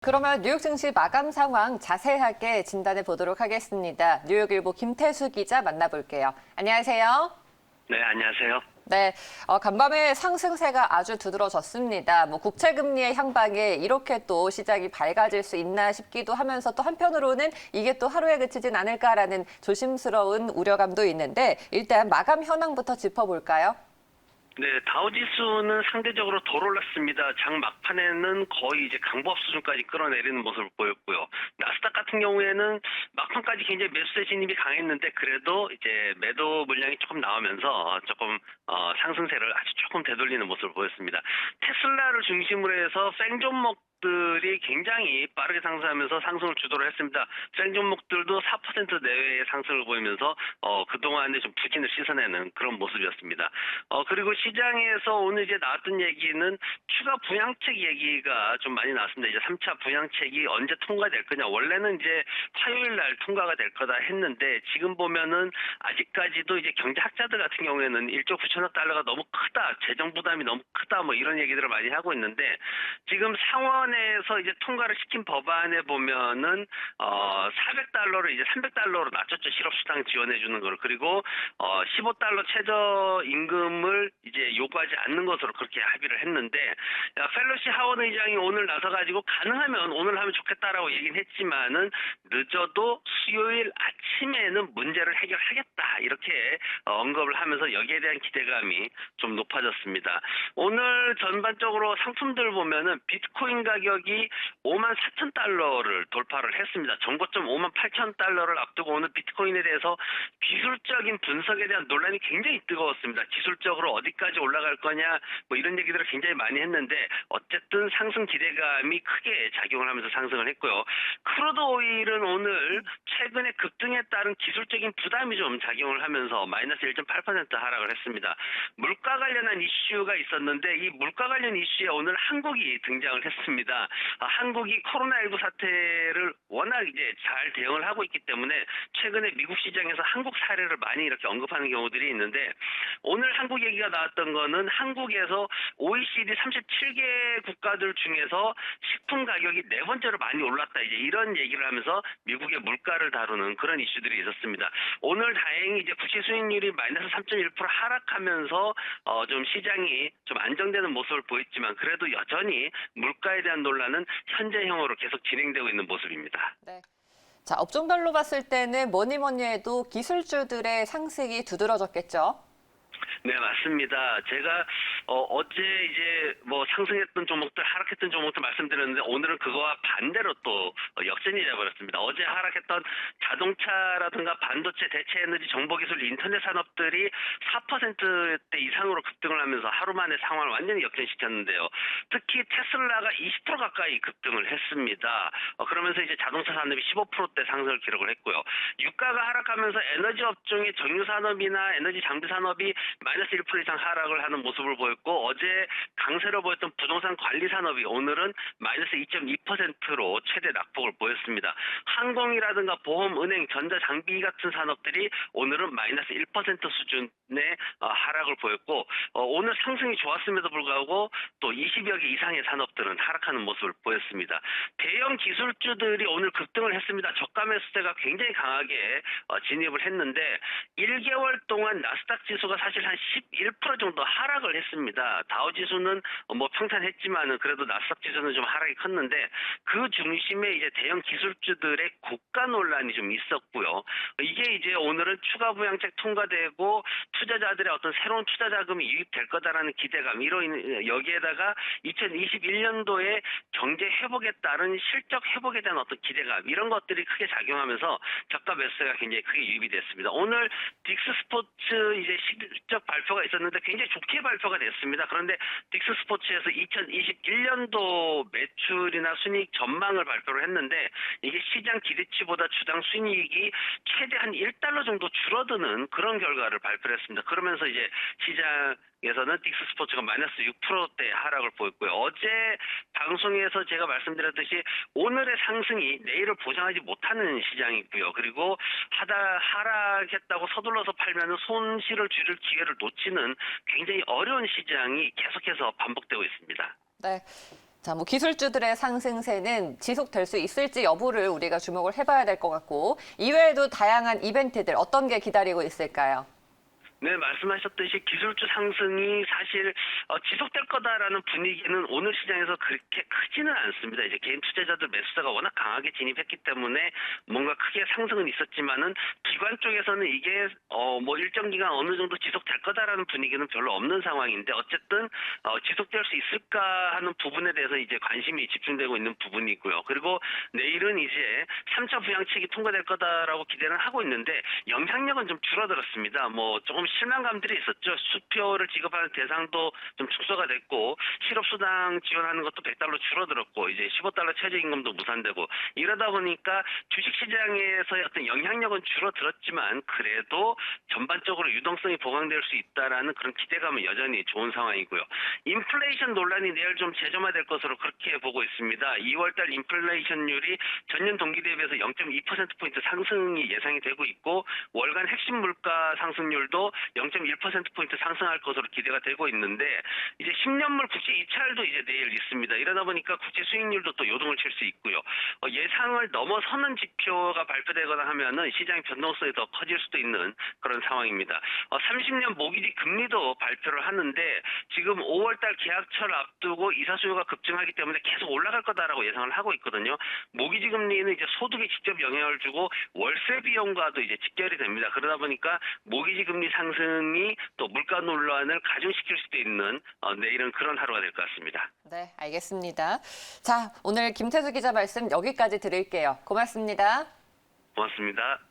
그러면 뉴욕 증시 마감 상황 자세하게 진단해 보도록 하겠습니다. 뉴욕일보 김태수 기자 만나볼게요. 안녕하세요. 네, 안녕하세요. 네, 간밤에 상승세가 아주 두드러졌습니다. 국채 금리의 향방에 이렇게 또 시장이 밝아질 수 있나 싶기도 하면서 또 한편으로는 이게 또 하루에 그치진 않을까라는 조심스러운 우려감도 있는데 일단 마감 현황부터 짚어볼까요? 네, 다우지수는 상대적으로 덜 올랐습니다. 장 막판에는 거의 이제 강보합 수준까지 끌어내리는 모습을 보였고요. 나스닥 같은 경우에는 막판까지 굉장히 매수세 진입이 강했는데 그래도 이제 매도 물량이 조금 나오면서 조금 상승세를 아주 조금 되돌리는 모습을 보였습니다. 테슬라를 중심으로 해서 생종목들이 굉장히 빠르게 상승하면서 상승을 주도를 했습니다. 생종목들도 4% 내외의 상승을 보이면서 그동안에 좀 부진을 씻어내는 그런 모습이었습니다. 그리고 시장에서 오늘 이제 나왔던 얘기는 추가 부양책 얘기가 좀 많이 나왔습니다. 이제 3차 부양책이 언제 통과될 거냐. 원래는 이제 화요일 날 통과가 될 거다 했는데 지금 보면은 아직까지도 이제 경제학자들 같은 경우에는 1조 9천억 달러가 너무 크다. 재정 부담이 너무 크다. 뭐 이런 얘기들을 많이 하고 있는데 지금 상원에서 이제 통과를 시킨 법안에 보면은 400달러를 이제 300달러로 낮췄죠. 실업수당 지원해 주는 거를. 그리고 15달러 최저 임금을 이제 요구하지 않는 것으로 그렇게 합의를 했는데 펠로시 하원 의장이 오늘 나서가지고 가능하면 오늘 하면 좋겠다라고 얘기는 했지만은 늦어도 수요일 아침에는 문제를 해결하겠다 이렇게 언급을 하면서 여기에 대한 기대감이 좀 높아졌습니다. 오늘 전반적으로 상품들 보면은 비트코인 가격이 54,000달러를 돌파를 했습니다. 정고점 58,000달러를 앞두고 오늘 비트코인에 대해서 기술적인 분석에 대한 논란이 굉장히 뜨거웠습니다. 기술적으로 어디까지 올라갈 거냐 뭐 이런 얘기들을 굉장히 많이 했는데 어쨌든 상승 기대감이 크게 작용을 하면서 상승을 했고요. 크루드 오일은 오늘 최근에 급등에 따른 기술적인 부담이 좀 작용을 하면서 마이너스 1.8% 하락을 했습니다. 물가 관련한 이슈가 있었는데 이 물가 관련 이슈에 오늘 한국이 등장을 했습니다. 한국이 코로나19 사태를 워낙 이제 잘 대응을 하고 있기 때문에 최근에 미국 시장에서 한국 사례를 많이 이렇게 언급하는 경우들이 있는데 오늘 한국 얘기가 나왔던 거는 한국에서 OECD 37개 국가들 중에서 식품 가격이 네 번째로 많이 올랐다. 이제 이런 얘기를 하면서 미국의 물가를 다루는 그런 이슈들이 있었습니다. 오늘 다행히 이제 국채 수익률이 마이너스 3.1% 하락하면서 좀 시장이 좀 안정되는 모습을 보였지만 그래도 여전히 물가에 대한 논란은 현재형으로 계속 진행되고 있는 모습입니다. 네. 자, 업종별로 봤을 때는 뭐니 해도 기술주들의 상승이 두드러졌겠죠? 네, 맞습니다. 제가 어제 이제 뭐 상승했던 종목들, 하락했던 종목들 말씀드렸는데 오늘은 그거와 반대로 또 역전이 돼버렸습니다. 어제 하락했던 자동차라든가 반도체, 대체에너지, 정보기술, 인터넷 산업들이 4%대 이상으로 급등을 하면서 하루 만에 상황을 완전히 역전시켰는데요. 특히 테슬라가 20% 가까이 급등을 했습니다. 그러면서 이제 자동차 산업이 15%대 상승을 기록을 했고요. 유가가 하락하면서 에너지 업종의 정유 산업이나 에너지 장비 산업이 마이너스 1% 이상 하락을 하는 모습을 보였고 어제 강세로 보였던 부동산 관리 산업이 오늘은 마이너스 2.2%로 최대 낙폭을 보였습니다. 항공이라든가 보험, 은행, 전자장비 같은 산업들이 오늘은 마이너스 1% 수준의 하락을 보였고 오늘 상승이 좋았음에도 불구하고 또 20여 개 이상의 산업들은 하락하는 모습을 보였습니다. 대형 기술주들이 오늘 급등을 했습니다. 저가 매수세가 굉장히 강하게 진입을 했는데 1개월 동안 나스닥 지수가 사실 한 11% 정도 하락을 했습니다. 다우지수는 뭐 평탄했지만은 그래도 나스닥 지수는 좀 하락이 컸는데 그 중심에 이제 대형 기술주들의 고가 논란이 좀 있었고요. 이게 이제 오늘은 추가 부양책 통과되고 투자자들의 어떤 새로운 투자 자금이 유입될 거다라는 기대감, 여기에다가 2021년도에 경제 회복에 따른 실적 회복에 대한 어떤 기대감 이런 것들이 크게 작용하면서 저가 매수세가 굉장히 크게 유입이 됐습니다. 오늘 딕스 스포츠 이제 실적 발표가 있었는데 굉장히 좋게 발표가 됐습니다. 그런데 딕스 스포츠에서 2021년도 매출이나 순이익 전망을 발표를 했는데 이게 시장 기대치보다 주당 순이익이 최대 한 1달러 정도 줄어드는 그런 결과를 발표를 했습니다. 그러면서 이제 시장에서는 딕스 스포츠가 마이너스 6%대 하락을 보였고요. 어제 방송에서 제가 말씀드렸듯이 오늘의 상승이 내일을 보장하지 못하는 시장이고요. 그리고 하락했다고 서둘러서 팔면 손실을 줄일 기회를 놓치는 굉장히 어려운 시장이 계속해서 반복되고 있습니다. 네. 자, 뭐 기술주들의 상승세는 지속될 수 있을지 여부를 우리가 주목을 해봐야 될 것 같고, 이외에도 다양한 이벤트들 어떤 게 기다리고 있을까요? 네, 말씀하셨듯이 기술주 상승이 사실 지속될 거다라는 분위기는 오늘 시장에서 그렇게 크지는 않습니다. 이제 개인 투자자들 매수세가 워낙 강하게 진입했기 때문에 뭔가 크게 상승은 있었지만은 기관 쪽에서는 이게 뭐 일정 기간 어느 정도 지속될 거다라는 분위기는 별로 없는 상황인데 어쨌든 지속될 수 있을까 하는 부분에 대해서 이제 관심이 집중되고 있는 부분이고요. 그리고 내일은 이제 3차 부양책이 통과될 거다라고 기대는 하고 있는데 영향력은 좀 줄어들었습니다. 뭐 조금 실망감들이 있었죠. 수표를 지급하는 대상도 좀 축소가 됐고 실업수당 지원하는 것도 100달러 줄어들었고 이제 15달러 최저임금도 무산되고 이러다 보니까 주식시장에서의 어떤 영향력은 줄어들었지만 그래도 전반적으로 유동성이 보강될 수 있다라는 그런 기대감은 여전히 좋은 상황이고요. 인플레이션 논란이 내일 좀 재점화될 것으로 그렇게 보고 있습니다. 2월달 인플레이션율이 전년 동기 대비해서 0.2%포인트 상승이 예상이 되고 있고 월간 핵심 물가 상승률도 0.1%포인트 상승할 것으로 기대가 되고 있는데 이제 10년물 국채 입찰도 이제 내일 있습니다. 이러다 보니까 국채 수익률도 또 요동을 칠 수 있고요. 예상을 넘어서는 지표가 발표되거나 하면은 시장의 변동성이 더 커질 수도 있는 그런 상황입니다. 30년 모기지 금리도 발표를 하는데 지금 5월달 계약철 앞두고 이사 수요가 급증하기 때문에 계속 올라갈 거다라고 예상을 하고 있거든요. 모기지 금리는 이제 소득에 직접 영향을 주고 월세 비용과도 이제 직결이 됩니다. 그러다 보니까 모기지 금리 상승이 또 물가 논란을 가중시킬 수도 있는 내일은 그런 하루가 될 것 같습니다. 네, 알겠습니다. 자, 오늘 김태수 기자 말씀 여기까지 드릴게요. 고맙습니다. 고맙습니다.